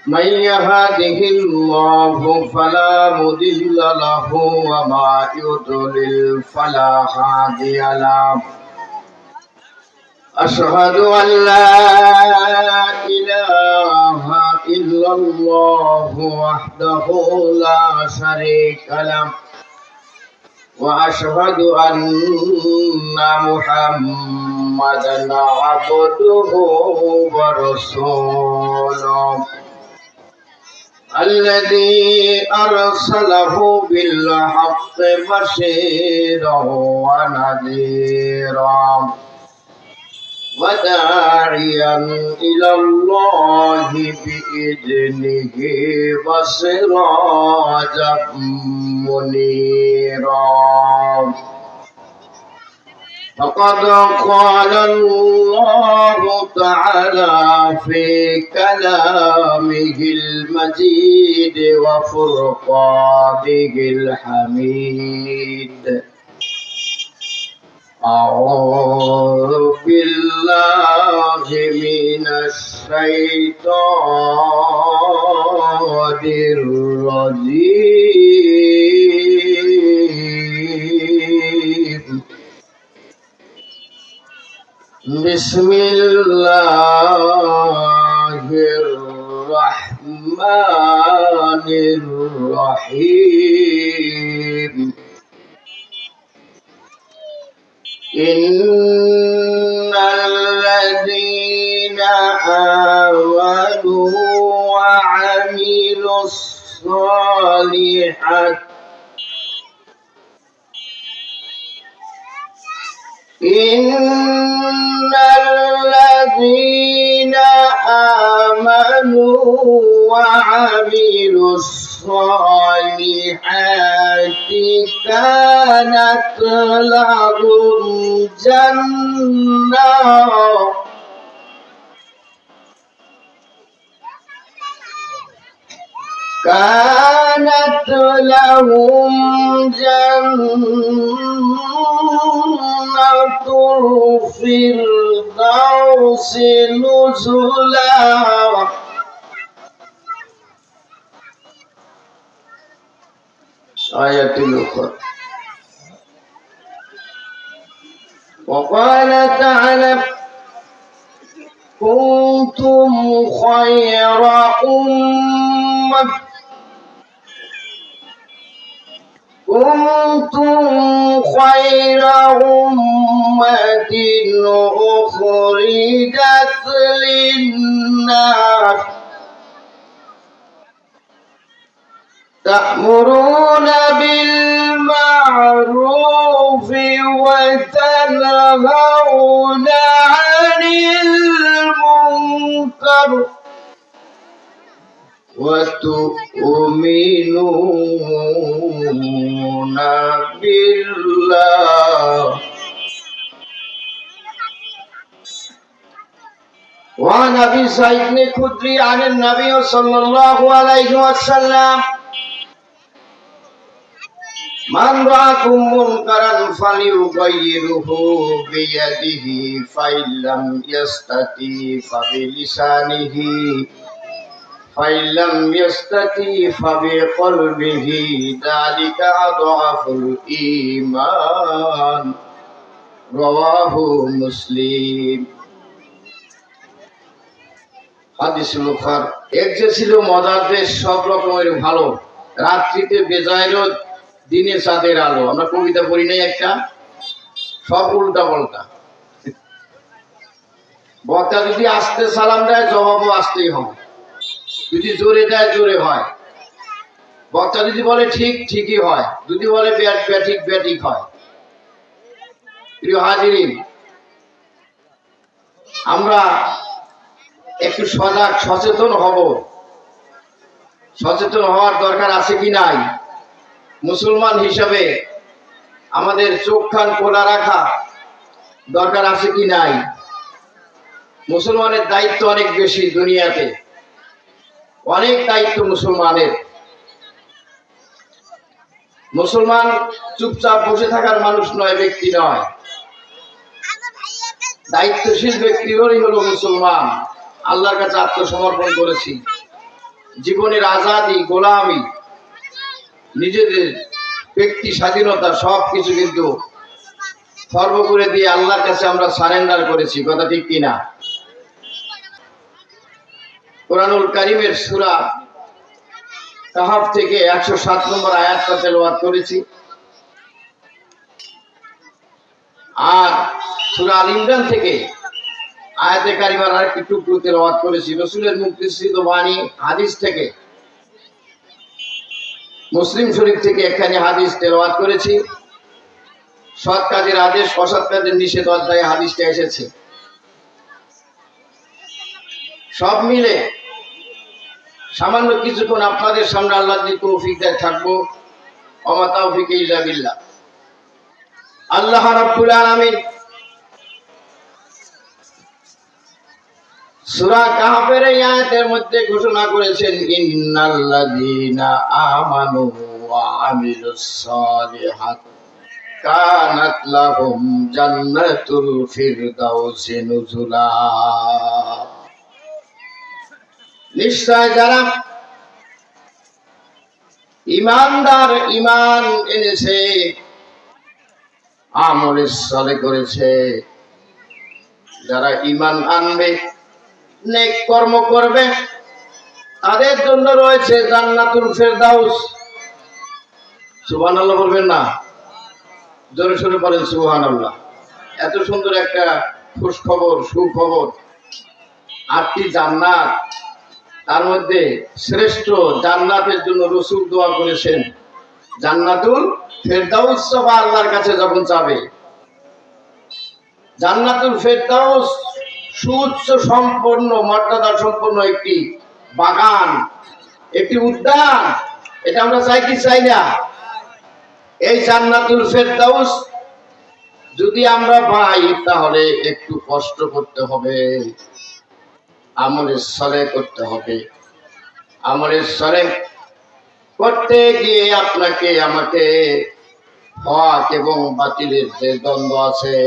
من يهده الله فلا مضل له وما يضلل فلا هادي له أشهد أن لا إله إلا الله وحده لا شريك له وأشهد أن محمدا عبده ورسوله الذي أرسله بالحق بشيرا ونذيرا وداعيا إلى الله بإذنه وسراجا منيرا فقد قال الله تعالى في كلامه المجيد وفرقانه الحميد أعوذ بالله من الشيطان الرجيم بسم الله الرحمن الرحيم إن الذين آمنوا وعملوا الصالحات إن الذين آمنوا وعملوا الصالحات كانت لهم جنة الفردوس نزلا آية أخرى وقال تعالى كنتم خير أمة أخرجت للناس تأمرون بالمعروف وتنهون عن المنكر وتؤمنون بالله وعن أبي سعيد الخدري عن النبي صلى الله عليه وسلم من رأكم منكرا فليغيره بيده فإن لم يستطع فبلسانه فإن لم يستطع فبقلبه ذلك أضعف الإيمان رواه مسلم হাদিস মুখার এক যে ছিল মজার দেশ সব রকমের ভালো রাত্রিতে বেজায় রোদ দিনে চাঁদের আলো আমরা কবিতা পড়ি নাই একটা সব উল্টা পাল্টা বক্তা যদি আস্তে সালাম দেয় জবাবও আসতেই হবে যদি জোরে দেয় জোরে হয় বক্তা যদি বলে ঠিক ঠিকই হয় যদি বলে ব্যাঠিক ব্যাঠিক হয় প্রিয় হাজিরিন আমরা একটু সজাগ সচেতন হব সচেতন হওয়ার দরকার আছে কি নাই মুসলমান হিসাবে আমাদের চোখ কান খোলা রাখা দরকার আছে কি নাই মুসলমানের দায়িত্ব অনেক বেশি দুনিয়াতে অনেক দায়িত্ব মুসলমানের মুসলমান চুপচাপ বসে থাকার মানুষ নয় ব্যক্তি নয় দায়িত্বশীল ব্যক্তিরই হলো মুসলমান আল্লাহর কাছে আত্মসমর্পণ করেছি জীবনের আজাদি, গোলামি, নিজেদের ব্যক্তি স্বাধীনতা সবকিছু কিন্তু খর্ব করে দিয়ে আল্লাহর কাছে আমরা সারেন্ডার করেছি। কথা ঠিক কিনা? কোরআনুল কারীমের সূরা কাহাফ থেকে 107 নম্বর আয়াতটা তেলাওয়াত করেছি, আর সূরা আল ইমরান থেকে আয়াতে কারিমার আরেকটি টুকরো তেলাওয়াত করেছি। রাসূলের মুখনিসৃত বাণী হাদিস থেকে, মুসলিম শরীফ থেকে একখানি হাদিস তেলাওয়াত করেছি। সৎ কাজের আদেশ, অসৎ কাজের নিষেধ অধ্যায়ে হাদিসটা এসেছে। সব মিলে সামান্য কিছুক্ষণ আপনাদের সামনে আল্লাহর যে তৌফিক দেয় থাকবো। ওয়া তাওফিক ইল্লা বিল্লাহ। আল্লাহ রাব্বুল আলামিন সূরা কাহফের এই আয়াতের মধ্যে ঘোষণা করেছেন, ইন্নাল্লাযীনা আমানু ওয়া আমিলুস সালিহাত কানাত লাহুম জান্নাতুল ফিরদাউসি নুজুলা। নিশ্চয় যারা ঈমানদার, ঈমান এনেছে, আমলে সালেহ করেছে, যারা ঈমান আনবে, নেক কর্ম করবে, তাদের জন্য রয়েছে জান্নাতুল ফেরদাউস। সুবহানাল্লাহ বলবেন না? জোরে সোরে বলেন সুবহানাল্লাহ। এত সুন্দর একটা খুশ খবর, সুখবর, 8টি জান্নাত, তার মধ্যে শ্রেষ্ঠ জান্নাতের জন্য রাসূল দোয়া করেছেন জান্নাতুল ফেরদাউস। সবাই আল্লাহর কাছে যখন যাবে, জান্নাতুল ফেরদাউস সুউচ্চ সম্পন্ন, মর্যাদা সম্পন্ন একটি বাগান, একটি উদ্যান। এটা আমরা চাই কি চাই না? এই জান্নাতুল ফেরদাউস যদি আমরা পাই, তাহলে একটু কষ্ট করতে হবে, আমলে সালেহ করতে হবে। আমলে সালেহ করতে গিয়ে আপনাকে আমাকে হক এবং বাতিলের যে দ্বন্দ্ব আছে,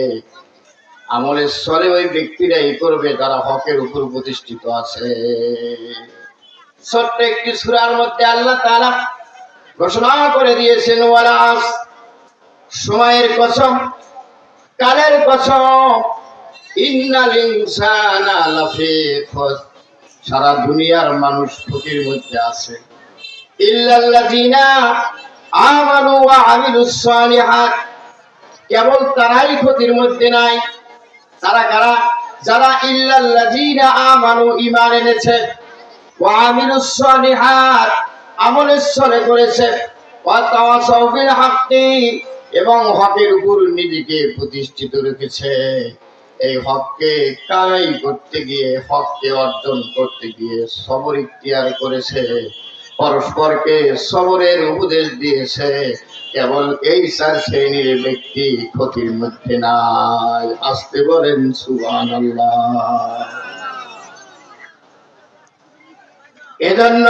আমলে সালেহ ওই ব্যক্তিরাই করবে যারা হকের উপর প্রতিষ্ঠিত আছে। ছোট্ট একটি সূরার মধ্যে আল্লাহ তাআলা ঘোষণা করে দিয়েছেন, ওয়াল আস, সময়ের কসম, কালের কসম, ইন্নাল ইনসানা লাফি খুসর, সারা দুনিয়ার মানুষ ক্ষতির মধ্যে আছে। ইল্লাল্লাযীনা আমানু ওয়া আমিলুস সালিহাত, কেবল তারাই ক্ষতির মধ্যে নাই। তারা কারা? যারা ইল্লাল্লাযীনা আমানু, ঈমান এনেছে, ওয়া আমিলুস সালিহাত, আমলে সালেহ করেছে, ওয়া তাওয়াসাউ বিল হাক্কি, এবং হকের উপর নিজেকে প্রতিষ্ঠিত রেখেছে। এই হককে কায়েম করতে গিয়ে, হককে অর্জন করতে গিয়ে সবর ইখতিয়ার করেছে, পরস্পরকে সবরের উপদেশ দিয়েছে। কেবল এই 4 শ্রেণীর ব্যক্তি ক্ষতির মধ্যে নাই। আসতে বলেন সুবহানাল্লাহ। এজন্য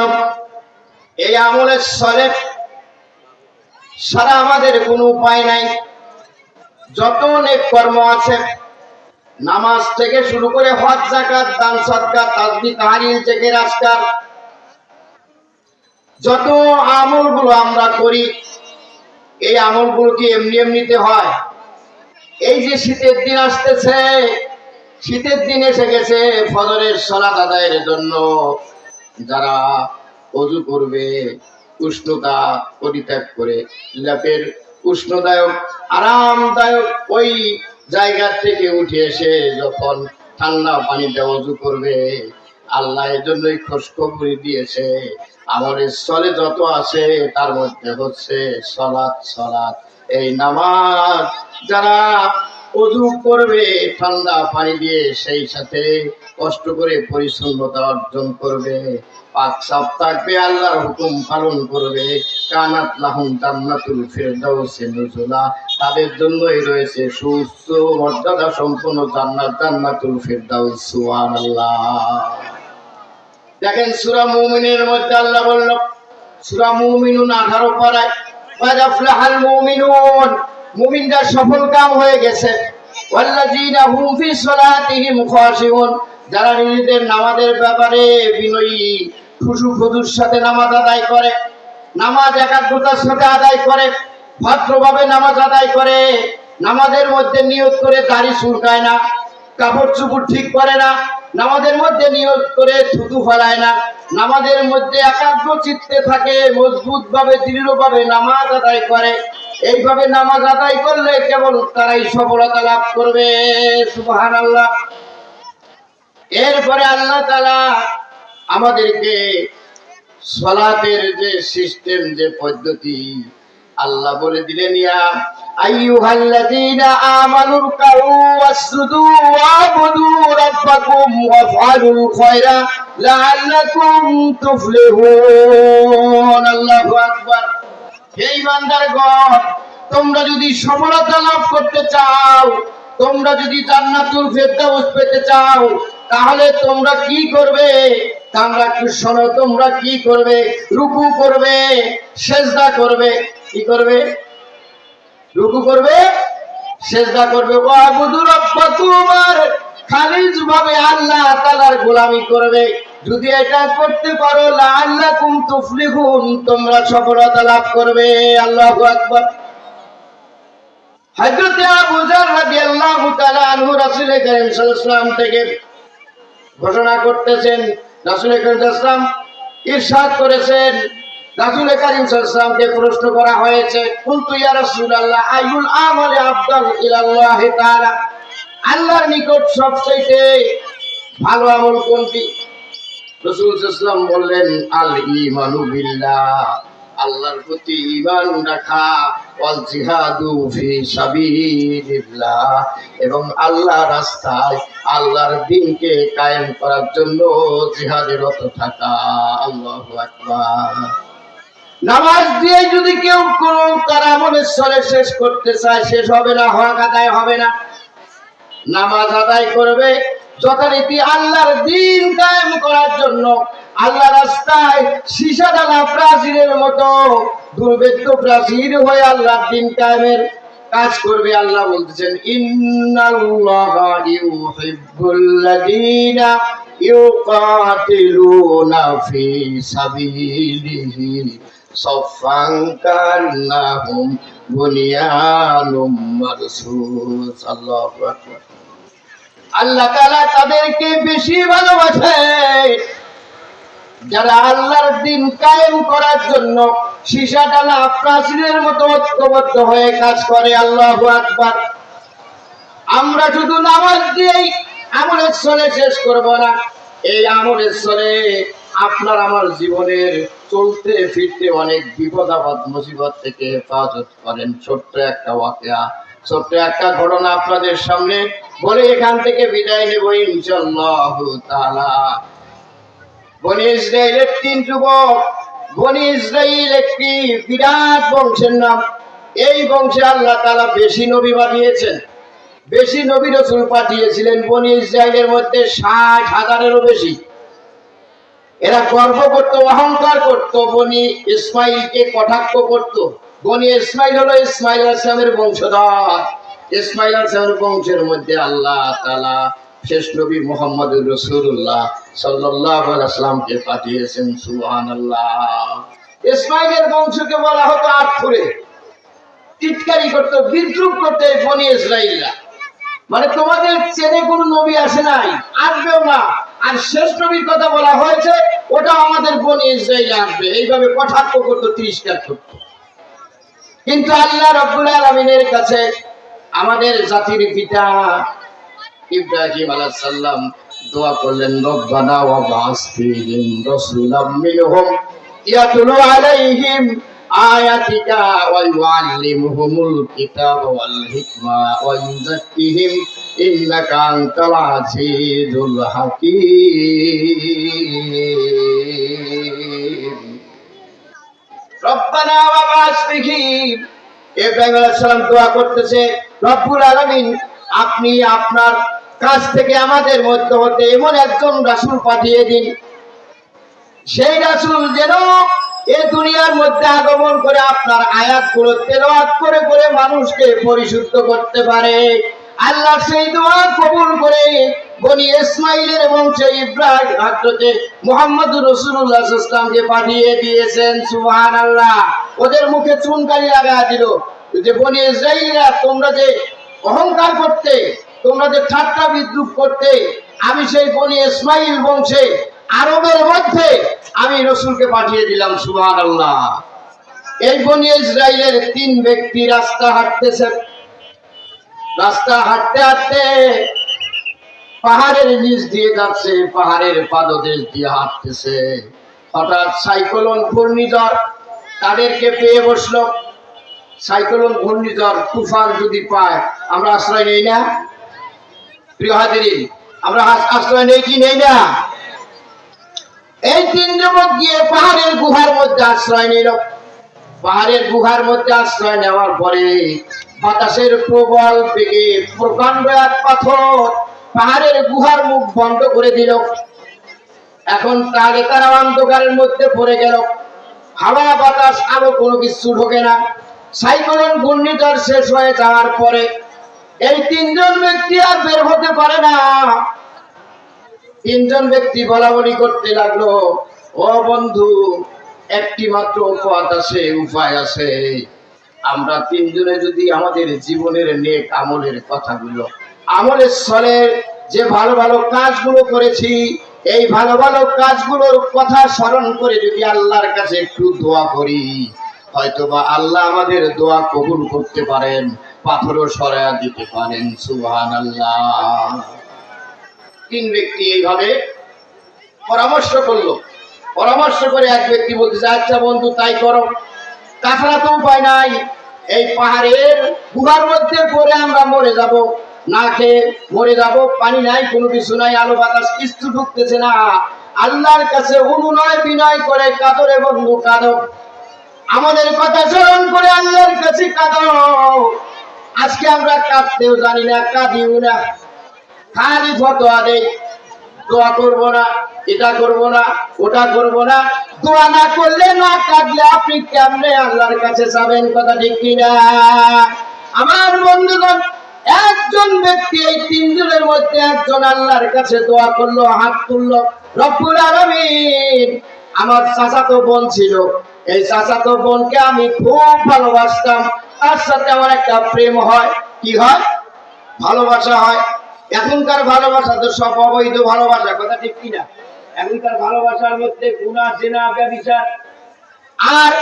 এই আমলে সালেহ সারা আমাদের কোনো উপায় নাই। যত নেক কর্ম আছে, নামাজ থেকে শুরু করে হজ, যাকাত, দান, সদকা, তাসবিহ, তাহলিল, জিকির, আজকার, যত আমলগুলো আমরা করি, এই আমলগুলো কি এমনি এমনিতে হয়? এই যে শীতের দিন আসতেছে, শীতের দিন এসে গেছে, ফজরের সালাত আদায়ের জন্য যারা ওযু করবে, উষ্ণতা পরিত্যাগ করে লেপের উষ্ণদায়ক, আরামদায়ক ওই জায়গা থেকে উঠে এসে যখন ঠান্ডা পানিতে ওযু করবে, আল্লাহ এর জন্যই খুশখবরি দিয়েছে, আমলের সালেহ যত আছে তার মধ্যে হচ্ছে সালাত। সালাত, এই নামাজ যারা ওযু করবে ঠান্ডা পানি দিয়ে, সেই সাথে কষ্ট করে পরিচ্ছন্নতা অর্জন করবে, পাক সাফ থাকবে, আল্লাহর হুকুম পালন করবে, কানাত লাহুম জান্নাতুল ফিরদাউসি নুজুলা, তাদের জন্যই রয়েছে সুউচ্চ মর্যাদা সম্পন্ন জান্নাত, জান্নাতুল ফিরদাউস। সুবহানাল্লাহ। দেখেন সূরা মুমিনের মধ্যে আল্লাহ বলল, সূরা মুমিনুন 18 পারায়, ওয়াদ আফলাহাল মুমিনুন, মুমিনরা সফল কাম হয়ে গেছে, ওয়াল্লাযীনা হুম ফি সালাতিহিম খাশিউন, যারা নিজেদের নামাজের ব্যাপারে বিনয়ী, খুশু খুদুর সাথে নামাজ আদায় করে, নামাজ একাগ্রতার সাথে আদায় করে, ভদ্রভাবে নামাজ আদায় করে, নামাজের মধ্যে নিয়ত করে দাড়ি চুলকায় না, কাপড় চুপড় ঠিক করে না, নামাজের মধ্যে নিয়ত করে থুতু ফেলায় না, নামাজের মধ্যে একাগ্র চিত্তে থাকে, মজবুত ভাবে দৃঢ়ভাবে নামাজ আদায় করে, এইভাবে নামাজ আদায় করলে কেবল তারাই সফলতা লাভ করবে। সুবহানাল্লাহ। এরপরে আল্লাহ তাআলা আমাদেরকে সালাতের যে সিস্টেম, যে পদ্ধতি আল্লাহ বলে দিলেন, ইয়া আইয়ুহাল্লাযীনা আমানু রুকউ ওয়াসজুদু ওয়া'বুদু রাব্বাকুম ওয়াফআলুল খায়রা লাআল্লাকুম তুফলিহুন। আল্লাহু আকবার। হে ঈমানদারগণ, তোমরা যদি সফলতা লাভ করতে চাও, তোমরা যদি জান্নাতুল ফেরদাউস পেতে চাও, তাহলে তোমরা কি করবে? তোমরা একটু শোনো, তোমরা কি করবে? রুকু করবে, সিজদা করবে। কি করবে? রুকু করবে, সিজদা করবে। ওয়া'বুদু রাব্বাকুম, আর খালিজ ভাবে আল্লাহ তাআলার গোলামি করবে। যদি এটা করতে পারো, লাআল্লাকুম তুফলিহুন, তোমরা সফলতা লাভ করবে। আল্লাহু আকবার। হযরত আবু যর রাদিয়াল্লাহু তাআলা আনহু রাসূল কারীম সাল্লাল্লাহু আলাইহি ওয়াসাল্লাম থেকে ঘোষণা করতেছেন, রাসূল কারীম সাল্লাল্লাহু আলাইহি ওয়াসাল্লাম ইরশাদ করেছেন, রাসূল কারীম সাল্লাল্লাহু আলাইহি ওয়াসাল্লামকে প্রশ্ন করা হয়েছে, কুলতু ইয়া রাসূলুল্লাহ আইয়ুল আমালি আফদাল ইলাল্লাহি তাআলা, আল্লাহর নিকট সবচেয়ে ভালো আমল কোনটি? রাসূল সাল্লাল্লাহু আলাইহি ওয়াসাল্লাম বললেন, আল ঈমানু বিল্লাহ, আল্লাহর প্রতি ঈমান রাখা, ওয়াল জিহাদু ফি সাবিলিল্লাহ, এবং আল্লাহর রাস্তায় আল্লাহর দ্বীনকে কায়েম করার জন্য জিহাদে রত থাকা। আল্লাহু আকবার। নামাজ দিয়ে যদি কেউ কোন তার আমলের স্তরে শেষ করতে চায়, শেষ হবে না, হক আদায় হবে না। নামাজ আদায় করবে যথারীতি আল্লাহর দ্বীন কায়েম করার জন্য, আল্লাহ রাস্তায় সীসা ডালা প্রাচীরের মতো দুর্ভেদ্য প্রাচীর হয়ে আল্লাহর দ্বীন কায়েমের কাজ করবে। আল্লাহ বলতেছেন, ইন্নাল্লাহা ইউহিব্বুল্লাযীনা ইউকাতিলুনা ফি সাবিলিহি সাফফান কান্নাহুম বুনিয়ানুম মারসুস। আল্লাহু আকবার। আল্লাহ তাআলা তাদেরকে বেশি ভালোবাসে যারা আল্লাহর দ্বীন কায়েম করার জন্য সীসা ডালা প্রাচীরের মতো ঐক্যবদ্ধ হয়ে কাজ করে। আল্লাহু আকবার। আমরা শুধু নামাজ দিয়েই আমলের স্তরে শেষ করব না, এই আমলের স্তরে আপনার আমার জীবনের চলতে ফিরতে অনেক বিপদ আপদ মুসিবত থেকে হেফাজত করেন। ছোট্ট একটা ওয়াকিয়া, ছোট্ট একটা ঘটনা আপনাদের সামনে বলে এখান থেকে বিদায় নেব ইনশাআল্লাহ তাআলা। বনি ইসরাইলের 3 যুবক। বনি ইসরাইল একটি বিরাট বংশের নাম। এই বংশে আল্লাহ তাআলা বেশি নবী পাঠিয়েছেন, বেশি নবী রাসূল পাঠিয়েছিলেন। বনি ইসরাইলের মধ্যে 60,000-এরও বেশি। এরা গর্ব করত, অহংকার করত, বনি ইসমাইলকে কটাক্ষ করত। বনি ইসমাইল হলো ইসমাইল আলাইহিস সালামের বংশধর। ইসমাইল আলাইহিস সালামের বংশের মধ্যে আল্লাহ তাআলা শেষ নবী মুহাম্মদুর রাসূলুল্লাহ সাল্লাল্লাহু আলাইহি ওয়াসাল্লামকে পাঠিয়েছেন। সুবহানাল্লাহ। ইসমাইলের বংশকে বলা হতো আটখুরে। টিটকারি করত, বিদ্রুপ করত বনি ইসরাইলরা। মানে তোমাদের চেনে কোনো নবী আসে নাই, আসবেও না, আর শেষ নবীর কথা বলা হয়েছে, ওটা আমাদের বনি ইসরাইল আসবে, এইভাবে কটাক্ষ করত, তিরস্কার করত। কিন্তু আল্লাহ রাব্বুল আলামিনের কাছে আমাদের জাতির পিতা ইব্রাহিম আলাইহিস সালাম দোয়া করলেন, রব্বানা ওয়া বা'স ফীহিম রাসূলাম মিনহুম ইয়াতলু আলাইহিম আয়াতিকা ওয়া ইউআল্লিমুহুমুল কিতাবা ওয়াল হিকমা ওয়া ইউযাক্কিহিম ইন্নাকা আনতাল আজিজুল হাকীম। রব্বানা ওয়া বা'স ফীহিম। ইব্রাহিম আলাইহিস সালাম দোয়া করতেছে, রব্বুল আলামিন আপনি আপনার কাছ থেকে আমাদের মধ্যে হতে এমন একজন রাসূল পাঠিয়ে দিন, সেই রাসূল যেন এই দুনিয়ার মধ্যে আগমন করে আপনার আয়াতগুলো তেলাওয়াত করে করে মানুষকে পরিশুদ্ধ করতে পারে। আল্লাহ সেই দোয়া কবুল করে বনি ইসমাইলের বংশে ইব্রাহিম হযরতে মুহাম্মদুর রাসূলুল্লাহ সাল্লাল্লাহু আলাইহি ওয়াসাল্লামকে পাঠিয়ে দিয়েছেন। সুবহানাল্লাহ। ওদের মুখে চুনকালি লাগায়া দিল যে বনি ইসরাইলরা তোমরা যে অহংকার করতে, তোমরা যে ঠাট্টা বিদ্রুপ করতে, আমি সেই বনি ইসমাইল বংশে আরবের মধ্যে আমি রাসূলকে পাঠিয়ে দিলাম। সুবহানাল্লাহ। এই বনি ইসরাইলের 3 ব্যক্তি রাস্তা হাঁটতেছে। রাস্তা হাঁটতে হাঁটতে পাহাড়ের নিচ দিয়ে যাচ্ছে, পাহাড়ের পাদদেশ দিয়ে হাঁটতেছে। হঠাৎ সাইক্লোন ঘূর্ণিঝড় তাদেরকে পেয়ে বসলো। সাইক্লোন ঘূর্ণিঝড় তুফান যদি পায় আমরা আশ্রয় নেই না? প্রিয় হাজিরিন, আমরা আশ্রয় নেই কি নেই না? এই 3 যুবক গিয়ে পাহাড়ের গুহার মধ্যে আশ্রয় নিল। পাহাড়ের গুহার মধ্যে আশ্রয় নেওয়ার পরে বাতাসের প্রবল বেগে প্রকাণ্ড এক পাথর পাহাড়ের গুহার মুখ বন্ধ করে দিল। এখন তাহলে তারা অন্ধকারের মধ্যে পড়ে গেল। হাওয়া বাতাস আলো কোনো কিছু ঢোকে না। সাইক্লোন ঘূর্ণিঝড় শেষ হয়ে যাওয়ার পরে এই 3 জন ব্যক্তি আর বের হতে পারে না। 3 জন ব্যক্তি বলা বলি করতে লাগলো, ও বন্ধু, একটি মাত্র উপায় আছে। আমরা 3 জনে যদি আমাদের জীবনের নেক আমলের কথাগুলো, আমলের ছলে যে ভালো ভালো কাজগুলো করেছি, এই ভালো ভালো কাজগুলোর কথা স্মরণ করে যদি আল্লাহর কাছে একটু দোয়া করি, হয়তোবা আল্লাহ আমাদের দোয়া কবুল করতে পারেন, পাথরও সরায়া দিতে পারেন। সুবহানাল্লাহ। 3 ব্যক্তি এইভাবে পরামর্শ করলো। পরামর্শ করে এক ব্যক্তি বলতেছে, আচ্ছা বন্ধু তাই করো, তাছাড়া তো উপায় নাই। এই পাহাড়ের গুহার মধ্যে পড়ে আমরা মরে যাব, না খেয়ে মরে যাব, পানি নাই, কোনো কিছু নাই, আলো বাতাস কিছু ঢুকতেছে না। আল্লাহর কাছে অনুনয় বিনয় করে কাঁদো রে বন্ধু, কাঁদো, আমাদের কথা স্মরণ করে আল্লাহর কাছে কাঁদো। আজকে আমরা কাঁদতেও জানি না, কাঁদিও না, খালি ফতোয়া দেই, দোয়া করবো না, এটা করবো না, ওটা করবো না। দোয়া না করলে, না কাঁদলে আপনি কেমনে আল্লাহর কাছে যাবেন? কথা ঠিক কিনা? আমার বন্ধুগণ, একজন ব্যক্তি এই 3 জনের মধ্যে একজন আল্লাহর কাছে দোয়া করলো, হাত তুললো। রব্বুল আলামিন, আমার চাচাতো বোন ছিল, এই চাচাতো বোনকে আমি খুব ভালোবাসতাম, তার সাথে আমার একটা প্রেম হয়। কি হয়? ভালোবাসা হয়। এখনকার ভালোবাসা তো সব অবৈধ ভালোবাসা। কথা ঠিক কিনা? এখনকার ভালোবাসার মধ্যে গুনাহ, জিনা, ব্যভিচার। আর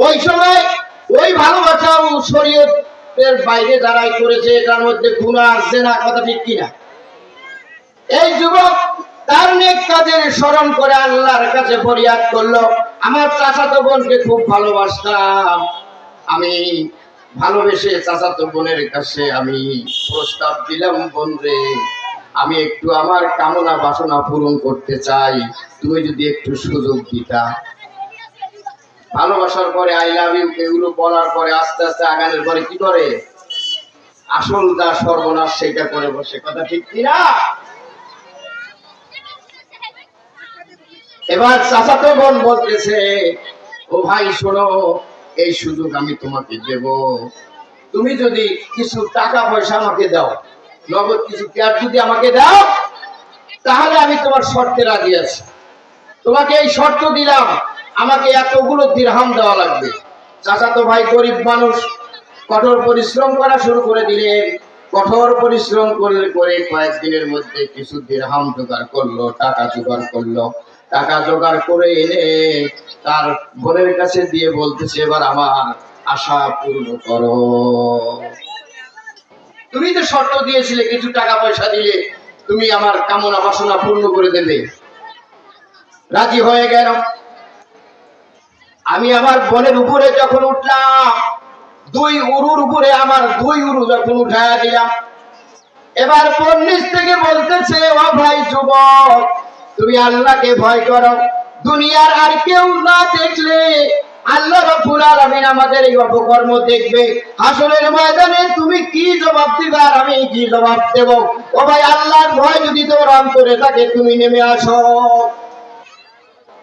ওই সময় ওই ভালোবাসা শরীয়তের বাইরে যারাই করেছে, এটার মধ্যে গুনাহ, জিনা। কথা ঠিক কিনা? এই যুবক তার নেক কাজের স্মরণ করে আল্লাহর কাছে ফরিয়াদ করলো, আমার চাচাতো বোনকে খুব ভালোবাসতাম, আমি ভালোবেসে চাচাতো বোনের কাছে আমি প্রস্তাব দিলাম, বোন রে, আমি একটু আমার কামনা বাসনা পূরণ করতে চাই, তুমি যদি একটু সুযোগ দিতা। ভালোবাসার পরে আই লাভ ইউ এগুলো বলার পরে আস্তে আস্তে আগানোর পরে কি করে? আসল যা সর্বনাশ সেটা করে বসে। কথা ঠিক কিনা? এবার চাচাতো বোন বলতেছে, ও ভাই শোনো, এই সুযোগ আমি তোমাকে দেব, তুমি যদি কিছু টাকা পয়সা আমাকে দাও, নগদ কিছু ক্যাশ যদি আমাকে দাও, তাহলে আমি তোমার শর্তে রাজি আছি। তোমাকে এই শর্ত দিলাম, আমাকে এতগুলো দিরহাম দেওয়া লাগবে। চাচাতো ভাই গরিব মানুষ, কঠোর পরিশ্রম করা শুরু করে দিলেন। কঠোর পরিশ্রম করে করে কয়েকদিনের মধ্যে কিছু দিরহাম জোগাড় করলো, টাকা জোগাড় করলো। টাকা জোগাড় করে এনে তার বোনের কাছে দিয়ে বলতেছে, এবার আমার আশা পূর্ণ করো, তুমি তো শর্ত দিয়েছিলে কিছু টাকা পয়সা দিলে তুমি আমার কামনা বাসনা পূর্ণ করে দেবে। রাজি হয়ে গেল। আমি আমার বোনের উপরে যখন উঠলাম, 2 উরুর উপরে আমার 2 উরু যখন উঠায়া দিলাম, এবার বোন নিচ থেকে বলতেছে, ও ভাই যুবক, তুমি আল্লাহকে ভয় করো, দুনিয়ার আর কেউ না দেখলে আল্লাহ রাব্বুল আলামিন আমাদের এই অপকর্ম দেখবে। হাসরের ময়দানে তুমি কি জবাব দিবে আর আমি কি জবাব দেব? ও ভাই, আল্লাহর ভয় যদি তোমার অন্তরে থাকে তুমি নেমে আসো।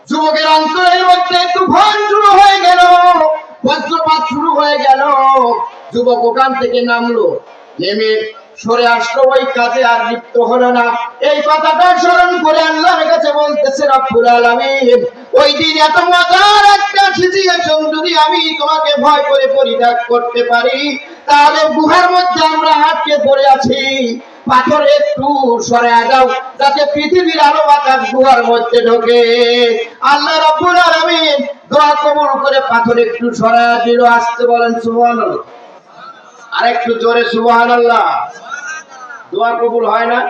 যুবকের অন্তরের মধ্যে তুফান শুরু হয়ে গেল, বজ্রপাত শুরু হয়ে গেল। যুবক ওখান থেকে নামলো, নেমে সরে আসলো, ওই কাজে আর লিপ্ত হলো না। এই কথাটা স্মরণ করে আল্লাহর কাছে বলতেছে রব্বুল আলামিন, ওই দিন এত মজার একটা সিচুয়েশন যদি আমি তোমাকে ভয় করে পরিত্যাগ করতে পারি, তাহলে গুহার মধ্যে আমরা আটকে পড়ে আছি, পাথর একটু সরায় দাও যাতে পৃথিবীর আলো বাতাস গুহার মধ্যে ঢোকে। আল্লাহ রাব্বুল আলামিন দোয়া কবুল করে পাথর একটু সরায় দিল। আসতে বলেন সুবহানাল্লাহ, আর একটু জোরে সুবহানাল্লাহ। দোয়া কবুল হয় না?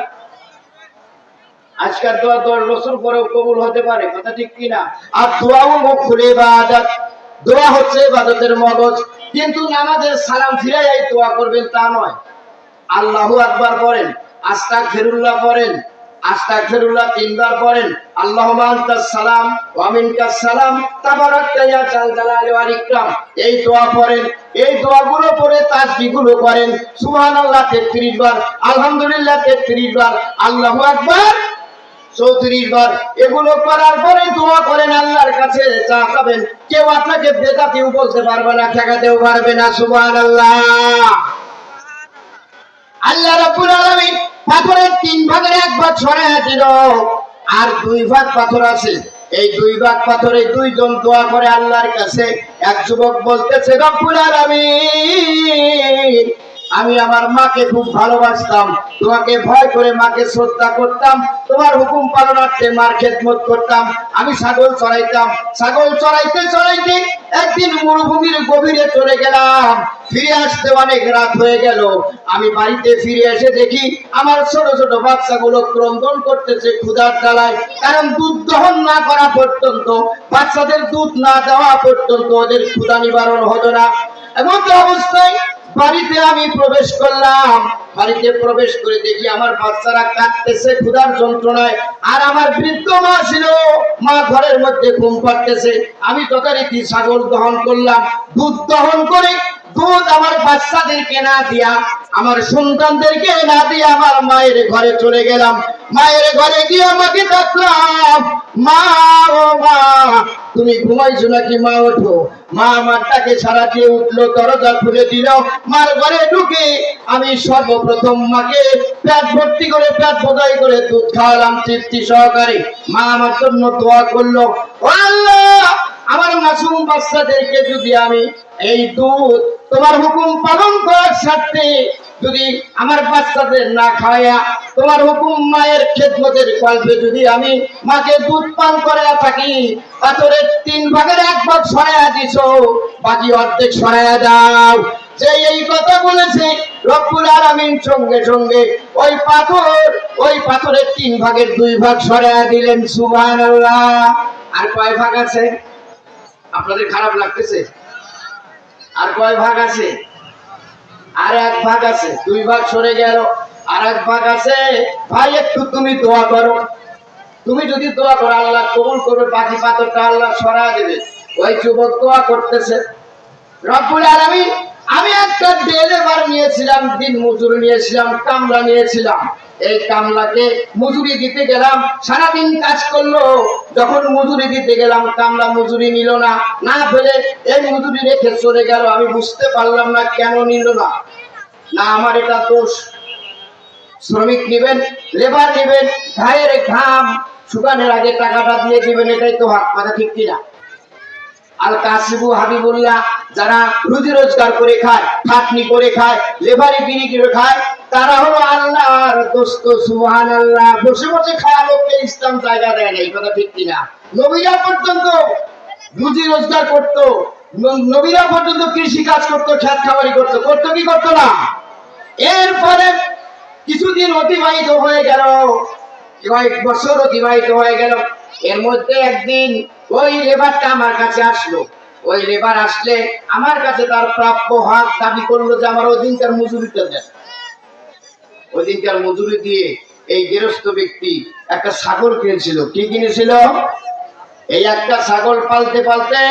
আজকের দোয়া 10 বছর পরেও কবুল হতে পারে, কথা ঠিক কিনা? আর দোয়াও মুখুল ইবাদত, দোয়া হচ্ছে ইবাদতের মগজ। কিন্তু নামাজের সালাম ফিরাই দোয়া করবেন তা নয়। আল্লাহু আকবার পড়েন, আস্তাগফিরুল্লাহ পড়েন, আস্তাগফিরুল্লাহ 3 বার পড়েন, আল্লাহুম্মা আনতাস সালাম ওয়া মিনকাস সালাম তাবারাকতা ইয়া জাল জালালি ওয়াল ইকরাম, এই দোয়া পড়েন। এই দোয়াগুলো পড়ে তাসবিহগুলো করেন, সুবহানাল্লাহ 33 বার, আলহামদুলিল্লাহ 33 বার, আল্লাহু আকবার 34 বার। এগুলো করার পরে দোয়া করেন, আল্লাহর কাছে চা চাবেন। কেউ আপনাকে বেদাতিও বলতে পারবে না, ঠেকাতেও পারবে না। সুবহানাল্লাহ। আল্লাহ রাব্বুল আলামিন পাথরের 3 ভাগের 1 ভাগ সরায় দিল, আর 2 ভাগ পাথর আছে। এই 2 ভাগ পাথরে 2 জন দোয়া করে আল্লাহর কাছে। এক যুবক বলতেছে, রব্বুল আলামিন, আমি আমার মাকে খুব ভালোবাসতাম, তোমাকে ভয় করে মাকে শ্রদ্ধা করতাম, তোমার হুকুম পালনার্থে মার খেদমত করতাম। আমি ছাগল চড়াইতাম, ছাগল চড়াইতে চড়াইতে একদিন মরুভূমির গভীরে চলে গেলাম। ফিরে আসতে অনেক রাত হয়ে গেল। আমি বাড়িতে ফিরে এসে দেখি আমার ছোট ছোট বাচ্চাগুলো ক্রন্দন করতেছে ক্ষুধার জ্বালায়। কারণ দুধ দহন না করা পর্যন্ত, বাচ্চাদের দুধ না দেওয়া পর্যন্ত ওদের ক্ষুধা নিবারণ হতো না। এমন অবস্থায় বাড়িতে আমি প্রবেশ করলাম। বাড়িতে প্রবেশ করে দেখি আমার বাচ্চারা কাঁদতেছে ক্ষুধার যন্ত্রণায়, আর আমার বৃদ্ধ মা ছিল, মা ঘরের মধ্যে ঘুম পাড়তেছে। আমি যথারীতি ছাগল দহন করলাম, দুধ দহন করে দুধ আমার বাচ্চাদেরকে না দিয়া, আমার সন্তানদেরকে না দিয়ে আমার মায়ের ঘরে চলে গেলাম। মায়ের ঘরে গিয়ে আমাকে ডাকলাম, মা ও মা, তুমি ঘুমাইছো নাকি? মা ওঠো। মা আমার ডাকে সাড়া দিয়ে উঠলো, দরজা খুলে দিল। মার ঘরে ঢুকে আমি সর্বপ্রথম মাকে পেট ভর্তি করে, পেট বোঝাই করে দুধ খাওয়ালাম তৃপ্তি সহকারে। মা আমার জন্য দোয়া করলো, ও আল্লাহ, আমার মাসুম বাচ্চাদেরকে যদি আমি এই দুধ তোমার হুকুম পালন করার স্বার্থে যদি আমার বাচ্চাদের না খাওয়া, তোমার হুকুম মায়ের খেদমতের কল্পে যদি আমি মাকে দুধ পান করে থাকি, পাথরের 3 ভাগের 1 ভাগ সরাইয়া দিছো, বাকি অর্ধেক সরাইয়া দাও। যে এই কথা বলেছে রব্বুল আলামিন সঙ্গে সঙ্গে ওই পাথরের 3 ভাগের 2 ভাগ সরাইয়া দিলেন। সুবহানাল্লাহ। আর কয় ভাগ আছে? আপনাদের খারাপ লাগতেছে? আর কয় ভাগ আছে? আর 1 ভাগ আছে। 2 ভাগ সরে গেল, আর 1 ভাগ আছে। ভাই একটু তুমি দোয়া করো, তুমি যদি দোয়া করো আল্লাহ কবুল করবে, বাকি পাথরটা আল্লাহ সরায় দেবে। ওই যুবক দোয়া করতেছে, রব্বুল আলামিন, আমি একটা ডেলিভার নিয়েছিলাম, দিন মজুরি নিয়েছিলাম, কামলা নিয়েছিলাম। এই কামলাকে মজুরি দিতে গেলাম, সারাদিন কাজ করলো। যখন মজুরি দিতে গেলাম, কামলা মজুরি নিল না, না ফেলে এই মজুরি রেখে চলে গেল। আমি বুঝতে পারলাম না কেন নিল না। না আমার এটা দোষ। শ্রমিক নেবেন, লেবার নেবেন, ঘায়ের ঘাম শুকানোর আগে টাকাটা দিয়ে দিবেন, এটাই তো হক, কথা ঠিক কিনা? আল কাসিবু হাবিবুল্লাহ, যারা রুজি রোজগার করে খায়, খাটনি করে খায়, লেবারি গিরি করে খায়, তারা হলো আল্লাহর দোস্ত। সুবহানাল্লাহ। বসে বসে খাওয়া লোককে ইসলাম জায়গা দেয় না, এই কথা ঠিক কিনা? নবীরা পর্যন্ত রুজি রোজগার করতো, নবীরা পর্যন্ত কৃষি কাজ করতো, খেত খামারি করতো, করতো কি করতো না? এরপরে কিছুদিন অতিবাহিত হয়ে গেল, কয়েক বছর অতিবাহিত হয়ে গেল। এর মধ্যে একদিন ওই লেবারটা আমার কাছে আসলো। ওই লেবার আসলে আমার কাছে তার প্রাপ্য হক দাবি করলো যে আমার ওই দিনকার মজুরিটা দেন। ওই দিনকার মজুরি দিয়ে এই গৃহস্থ ব্যক্তি একটা ছাগল কিনেছিল। কি কিনেছিল? এই একটা ছাগল পালতে পালতে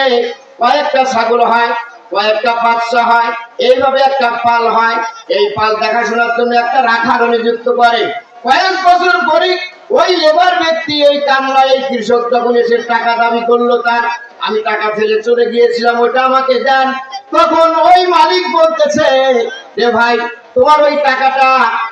কয়েকটা ছাগল হয়, কয়েকটা বাচ্চা হয়, এইভাবে একটা পাল হয়। এই পাল দেখাশোনার জন্য একটা রাখাল নিযুক্ত করে। কয়েক বছর পরে ওই লেবার ব্যক্তি, ওই কামলা, এই কৃষক যখন এসে টাকা দাবি করলো তার, আমি টাকা ফেলে চলে গিয়েছিলাম, ওটা আমাকে দেন। তখন ওই মালিক বলতেছে, রে ভাই, তোমার ওই টাকাটা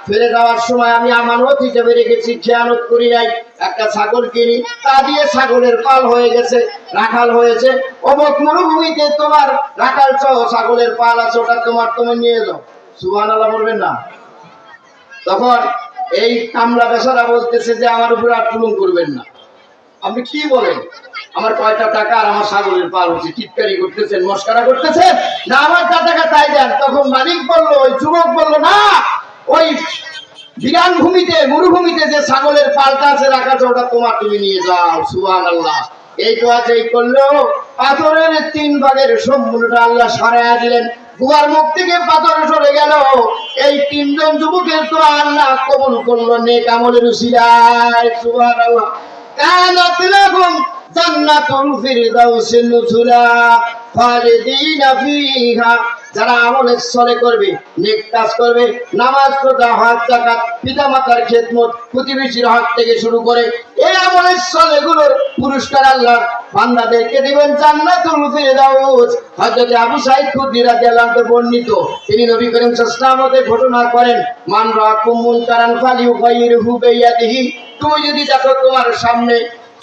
ফেলে দেওয়ার সময় আমি আমানত হিসেবে রেখেছি, খেয়ানত করি নাই। একটা ছাগল কিনি, তা দিয়ে ছাগলের পাল হয়ে গেছে, রাখাল হয়েছে। অমুক মরুভূমিতে তোমার রাখাল সহ ছাগলের পাল আছে, ওটা তোমার, তুমি নিয়ে যাও। সুবহানাল্লাহ বলবেন না? তখন এই কামলা বেচারা বলতেছে যে আমার উপরে আর জুলুম করবেন না। আপনি কি বলেন? আমার কয়টা টাকা আর আমার ছাগলের পাল হচ্ছে, টিটকারি করতেছেন, মস্কারা করতেছেন, না আমার যা টাকা তাই দেন। তখন মালিক বলল, ওই যুবক বলল, না, ওই বিরান ভূমিতে, মরুভূমিতে যে ছাগলের পালটা আছে রাখা আছে, ওটা তোমার, তুমি নিয়ে যাও। সুবহানাল্লাহ। এই তো আছে, এই করলো পাথরের 3 ভাগের সম্পূর্ণটা আল্লাহ সরাইয়া দিলেন। গুহার মুখ থেকে পাথর সরে গেল। এই 3 জন যুবকের তো আল্লাহ কবুল করলো নেক আমলের উসিলায়। সুবহানাল্লাহ। কানাত লাহুম জান্নাতুল ফিরদাউসিন নুজুলা খালিদিনা ফিহা। যারা আমলের সলে করবে, নেক কাজ করবে, নামাজ, রোজা, হজ, যাকাত, পিতামাতার খেদমত, প্রতিবেশীর হক থেকে শুরু করে এই আমলের সলেগুলোর পুরস্কার আল্লাহ বান্দাদেরকে দিবেন জান্নাতুল ফিরদাউস। হযরত আবু সাঈদ খুদরি রাদিয়াল্লাহু আনহু বর্ণিত, তিনি নবী করিম সাল্লাল্লাহু আলাইহি ওয়াসাল্লাম ঘোষণা করেন, মান রাকুম মুনকারান ফালিয়ুগাইরহু বিয়াদিহি। তুমি যদি দেখো তোমার সামনে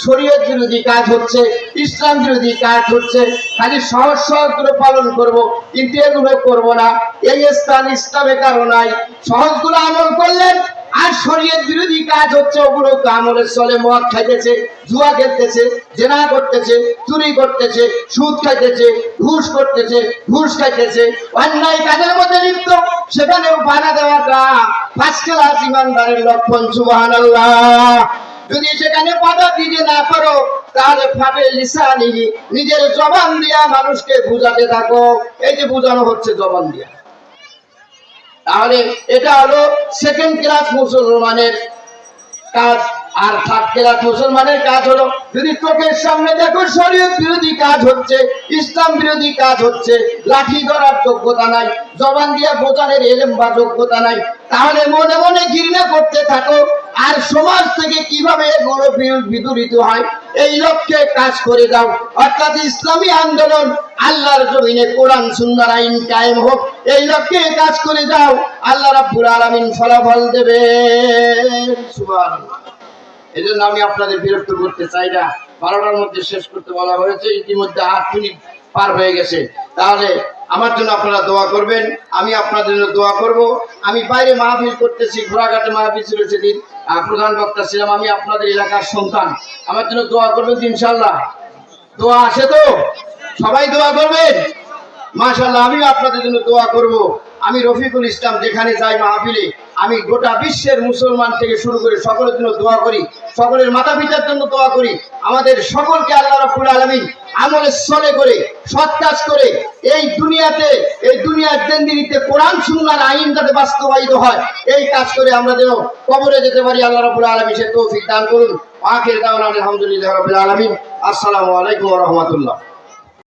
শরীয়ত বিরোধী কাজ হচ্ছে, ইসলাম বিরোধী কাজ হচ্ছে, খালি সহজ সহজ করে পালন করব, কিন্তু এগুলো করব না, এই স্থান ইসলামে কারো নাই। সহজগুলো আমল করলেন, আর শরীয়ত বিরোধী কাজ হচ্ছে, ওগুলো তো আমলের চলে। মদ খাইতেছে, জুয়া খেলতেছে, জেনা করতেছে, চুরি করতেছে, সুদ খাইতেছে, ঘুষ করতেছে, ঘুষ খাইতেছে, অন্যায় কাজের মধ্যে লিপ্ত, সেখানেও বাধা দেওয়াটা ফার্স্ট ক্লাস ইমানদারের লক্ষণ। সুবহানাল্লাহ। যদি সেখানে বাধা দিতে না পারো, তাহলে ফাবে লিসানিহি, নিজের জবান দিয়া মানুষকে বুঝাতে থাকো। এই যে বুঝানো হচ্ছে জবান দিয়া, তাহলে এটা হলো 2nd ক্লাস মুসলমানের কাজ। আর 3rd ক্লাস মুসলমানের কাজ হলো, যদি চোখের সামনে দেখো শরীয়ত বিরোধী কাজ হচ্ছে, ইসলাম বিরোধী কাজ হচ্ছে, লাঠি ধরার যোগ্যতা নাই, জবান দিয়া বোঝানোর এলেম বা যোগ্যতা নাই, তাহলে মনে মনে ঘৃণা করতে থাকো। আর সমাজ থেকে কিভাবে এগুলো বিদূরিত হয়, এই লক্ষ্যে কাজ করে যাও। অর্থাৎ ইসলামী আন্দোলন, আল্লাহর জমিনে কোরআন সুন্নাহর আইন কায়েম হোক, এই লক্ষ্যে কাজ করে যাও। আল্লাহ রাব্বুল আলামিন ফলাফল দেবেন। সুবহানাল্লাহ। এই জন্য আমি আপনাদের বিরক্ত করতে চাই না। 12টার মধ্যে শেষ করতে বলা হয়েছে, ইতিমধ্যে 8 মিনিট পার হয়ে গেছে। তাহলে আমার জন্য আপনারা দোয়া করবেন, আমি আপনাদের জন্য দোয়া করব। আমি বাইরে মাহফিল করতেছি, ঘোড়াঘাটে মাহফিল ছিল সেদিন, প্রধান বক্তা ছিলাম। আমি আপনাদের এলাকার সন্তান, আমার জন্য দোয়া করবেন তো ইনশাআল্লাহ? দোয়া আছে তো? সবাই দোয়া করবেন মাশাআল্লাহ। আমিও আপনাদের জন্য দোয়া করব। আমি রফিকুল ইসলাম, যেখানে যাই মাহফিলে, আমি গোটা বিশ্বের মুসলমান থেকে শুরু করে সকলের জন্য দোয়া করি, সকলের মাতা পিতার জন্য দোয়া করি। আমাদের সকলকে আল্লাহ রাব্বুল আলামিন আমলের সলে করে, সৎ কাজ করে, এই দুনিয়াতে, এই দুনিয়ার জিন্দেগিতে কোরআন সুন্নাহর আইন যাতে বাস্তবায়িত হয়, এই কাজ করে আমরা যেন কবরে যেতে পারি। আল্লাহ রাব্বুল আলামিন সে তৌফিক দান করুন। আখির দাওয়ানা আলহামদুলিল্লাহি রাব্বিল আলামিন। আসসালামু আলাইকুম ওয়া রাহমাতুল্লাহ।